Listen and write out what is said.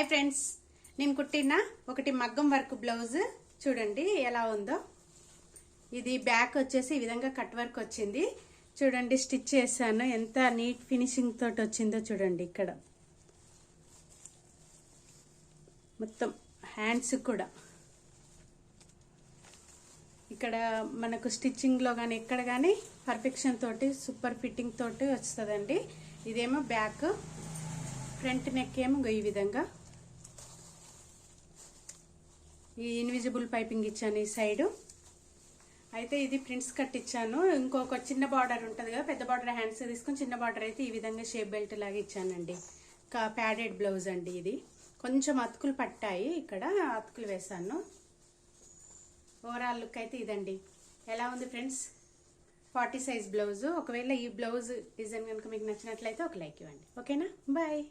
Hi friends, నేను కుట్టిన ఒకటి మగ్గం వర్క్ బ్లౌజ్ చూడండి ఎలా ఉందో. ఇది బ్యాక్ వచ్చేసి ఈ విధంగా కట్ వర్క్ వచ్చింది చూడండి. స్టిచ్ చేశాను, ఎంత నీట్ ఫినిషింగ్ తోటి వచ్చిందో చూడండి. ఇక్కడ మొత్తం హ్యాండ్స్ కూడా ఇక్కడ మనకు స్టిచ్చింగ్లో కానీ ఎక్కడ కానీ పర్ఫెక్షన్ తోటి సూపర్ ఫిట్టింగ్ తోటి వస్తుందండి. ఇదేమో బ్యాక్, ఫ్రంట్ నెక్ ఏమో ఈ విధంగా ఈ ఇన్విజిబుల్ పైపింగ్ ఇచ్చాను ఈ సైడు. అయితే ఇది ప్రింట్స్ కట్ ఇచ్చాను. ఇంకొక చిన్న బార్డర్ ఉంటుంది కదా, పెద్ద బార్డర్ హ్యాండ్స్ తీసుకొని చిన్న బార్డర్ అయితే ఈ విధంగా షేప్ బెల్ట్ లాగా ఇచ్చానండి. ప్యాడెడ్ బ్లౌజ్ అండి. ఇది కొంచెం అతుకులు పట్టాయి, ఇక్కడ అతుకులు వేసాను. ఓవరాల్ లుక్ అయితే ఇదండి. ఎలా ఉంది ఫ్రెండ్స్? 40 size blouse. ఒకవేళ ఈ బ్లౌజ్ డిజైన్ కనుక మీకు నచ్చినట్లయితే ఒక లైక్ ఇవ్వండి. ఓకేనా? బాయ్.